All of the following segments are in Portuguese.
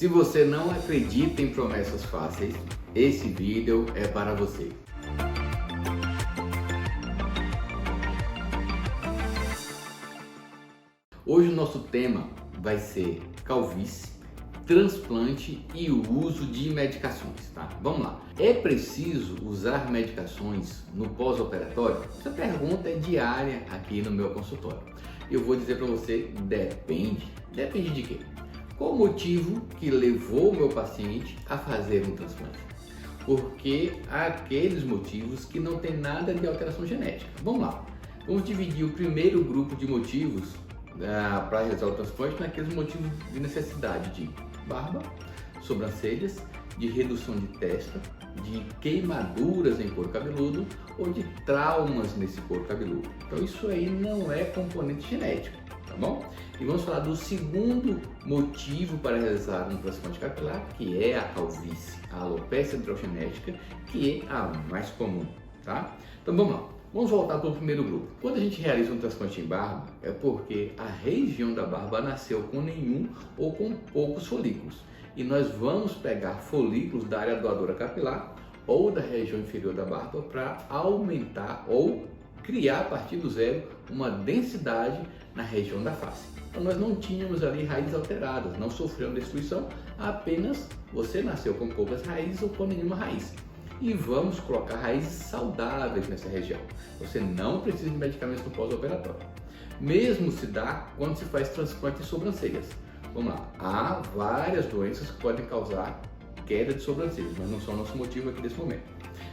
Se você não acredita em promessas fáceis, esse vídeo é para você. Hoje o nosso tema vai ser calvície, transplante e o uso de medicações, tá? Vamos lá. É preciso usar medicações no pós-operatório? Essa pergunta é diária aqui no meu consultório. Eu vou dizer para você, depende. Depende de quê? Qual o motivo que levou o meu paciente a fazer um transplante? Porque há aqueles motivos que não tem nada de alteração genética. Vamos lá. Vamos dividir o primeiro grupo de motivos para realizar o transplante naqueles motivos de necessidade de barba, sobrancelhas, de redução de testa, de queimaduras em couro cabeludo ou de traumas nesse couro cabeludo. Então isso aí não é componente genético, tá bom? E vamos falar do segundo motivo para realizar um transplante capilar, que é a calvície, a alopecia androgenética, que é a mais comum, tá? Então vamos lá. Vamos voltar para o primeiro grupo. Quando a gente realiza um transplante em barba, é porque a região da barba nasceu com nenhum ou com poucos folículos. E nós vamos pegar folículos da área doadora capilar ou da região inferior da barba para aumentar ou criar a partir do zero uma densidade na região da face. Então nós não tínhamos ali raízes alteradas, não sofreram destruição, apenas você nasceu com poucas raízes ou com nenhuma raiz. E vamos colocar raízes saudáveis nessa região. Você não precisa de medicamentos no pós-operatório. Mesmo se dá quando se faz transplante de sobrancelhas. Vamos lá, há várias doenças que podem causar queda de sobrancelhas, mas não são nosso motivo aqui nesse momento.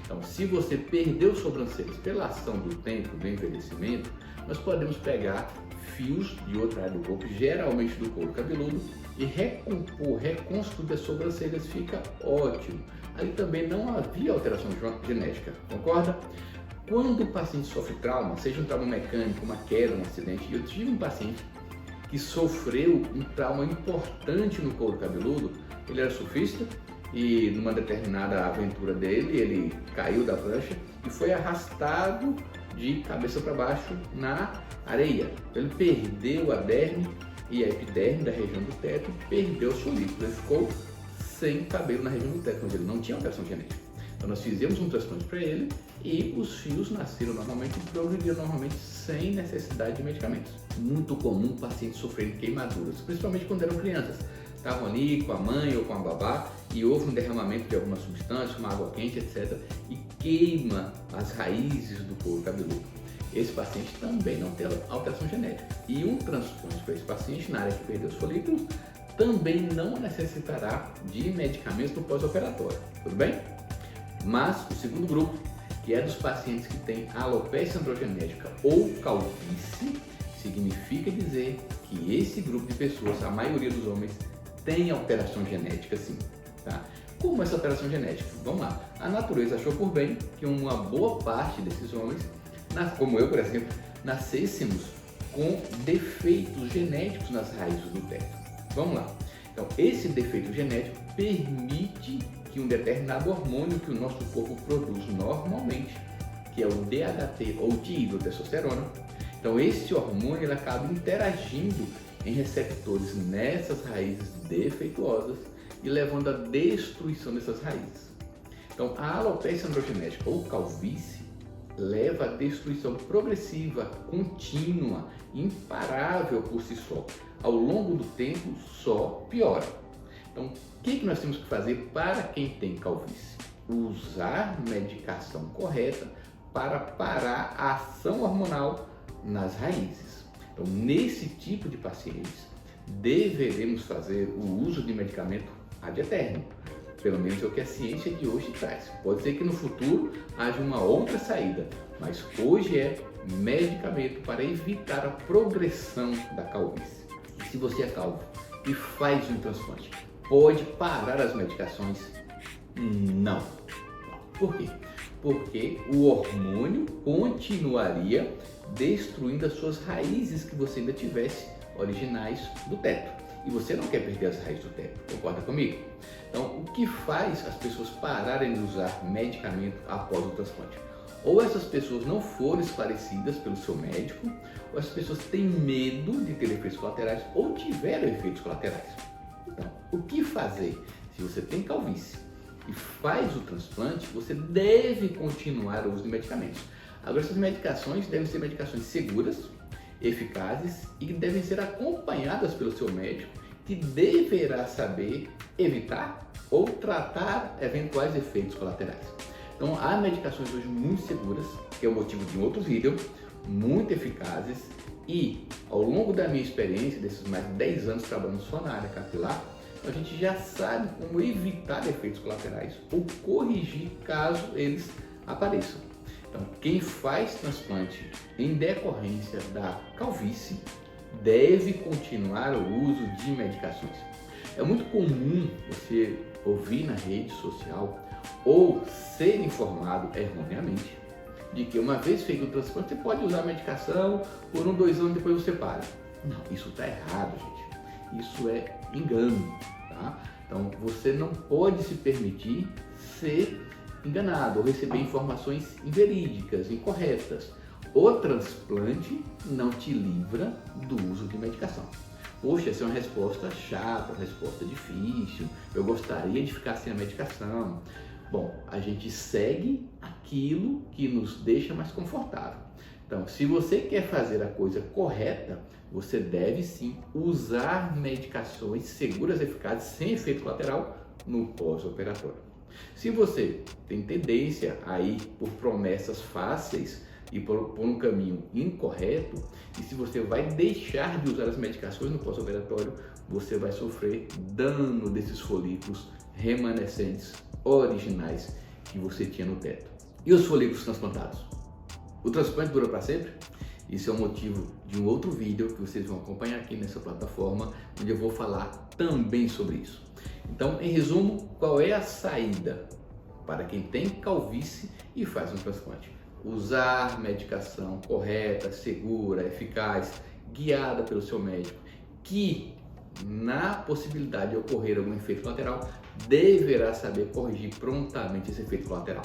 Então, se você perdeu sobrancelhas pela ação do tempo, do envelhecimento, nós podemos pegar fios de outra área do corpo, geralmente do couro cabeludo, e recompor, reconstruir as sobrancelhas, fica ótimo. Ali também não havia alteração genética, concorda? Quando o paciente sofre trauma, seja um trauma mecânico, uma queda, um acidente, eu tive um paciente que sofreu um trauma importante no couro cabeludo. Ele era surfista e numa determinada aventura dele, ele caiu da prancha e foi arrastado de cabeça para baixo na areia. Ele perdeu a derme e a epiderme da região do teto, perdeu os folículos, ele ficou sem cabelo na região do teto, onde ele não tinha alteração genética. Então nós fizemos um transplante para ele e os fios nasceram normalmente e progrediram normalmente sem necessidade de medicamentos. Muito comum pacientes sofrerem queimaduras, principalmente quando eram crianças. Estavam ali com a mãe ou com a babá e houve um derramamento de alguma substância, uma água quente, etc. e queima as raízes do couro cabeludo. Esse paciente também não tem alteração genética. E um transplante para esse paciente na área que perdeu os folículos também não necessitará de medicamentos no pós-operatório, tudo bem? Mas o segundo grupo, que é dos pacientes que têm alopecia androgenética ou calvície, significa dizer que esse grupo de pessoas, a maioria dos homens, tem alteração genética sim, tá? Como essa alteração genética? Vamos lá. A natureza achou por bem que uma boa parte desses homens, como eu, por exemplo, nascêssemos com defeitos genéticos nas raízes do teto. Vamos lá. Então, esse defeito genético permite que um determinado hormônio que o nosso corpo produz normalmente, que é o DHT ou dihidrotestosterona, então esse hormônio ele acaba interagindo em receptores nessas raízes defeituosas e levando à destruição dessas raízes. Então, a alopecia androgenética ou calvície leva à destruição progressiva, contínua, imparável por si só. Ao longo do tempo, só piora. Então, o que nós temos que fazer para quem tem calvície? Usar medicação correta para parar a ação hormonal nas raízes. Então, nesse tipo de pacientes, deveremos fazer o uso de medicamento ad eternum. Pelo menos é o que a ciência de hoje traz. Pode ser que no futuro haja uma outra saída, mas hoje é medicamento para evitar a progressão da calvície. E se você é calvo e faz um transplante, pode parar as medicações? Não. Por quê? Porque o hormônio continuaria destruindo as suas raízes que você ainda tivesse originais do teto. E você não quer perder as raízes do teto, concorda comigo? Então, o que faz as pessoas pararem de usar medicamento após o transplante? Ou essas pessoas não foram esclarecidas pelo seu médico, ou essas pessoas têm medo de ter efeitos colaterais ou tiveram efeitos colaterais. Então, o que fazer? Se você tem calvície e faz o transplante, você deve continuar o uso de medicamentos. Agora, essas medicações devem ser medicações seguras, eficazes e que devem ser acompanhadas pelo seu médico, que deverá saber evitar ou tratar eventuais efeitos colaterais. Então, há medicações hoje muito seguras, que é o motivo de um outro vídeo, muito eficazes, e ao longo da minha experiência, desses mais de 10 anos trabalhando só na área capilar, a gente já sabe como evitar efeitos colaterais ou corrigir caso eles apareçam. Então, quem faz transplante em decorrência da calvície deve continuar o uso de medicações. É muito comum você ouvir na rede social ou ser informado erroneamente de que uma vez feito o transplante você pode usar a medicação por 1, 2 anos, depois você para. Não, isso está errado, gente. Isso é engano, tá? Então você não pode se permitir ser enganado ou receber informações inverídicas, incorretas. O transplante não te livra do uso de medicação. Poxa, essa é uma resposta chata, uma resposta difícil, eu gostaria de ficar sem a medicação. Bom, a gente segue aquilo que nos deixa mais confortável. Então, se você quer fazer a coisa correta, você deve sim usar medicações seguras, eficazes, sem efeito colateral no pós-operatório. Se você tem tendência a ir por promessas fáceis e por um caminho incorreto, e se você vai deixar de usar as medicações no pós-operatório, você vai sofrer dano desses folículos remanescentes originais que você tinha no teto. E os folículos transplantados? O transplante dura para sempre? Isso é o motivo de um outro vídeo que vocês vão acompanhar aqui nessa plataforma, onde eu vou falar também sobre isso. Então, em resumo, qual é a saída para quem tem calvície e faz um transplante? Usar medicação correta, segura, eficaz, guiada pelo seu médico, que na possibilidade de ocorrer algum efeito colateral, deverá saber corrigir prontamente esse efeito colateral.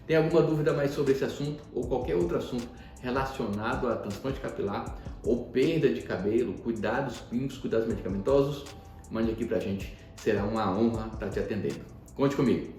Tem alguma dúvida mais sobre esse assunto ou qualquer outro assunto relacionado a transplante capilar ou perda de cabelo, cuidados clínicos, cuidados medicamentosos? Mande aqui pra gente, será uma honra estar te atendendo. Conte comigo!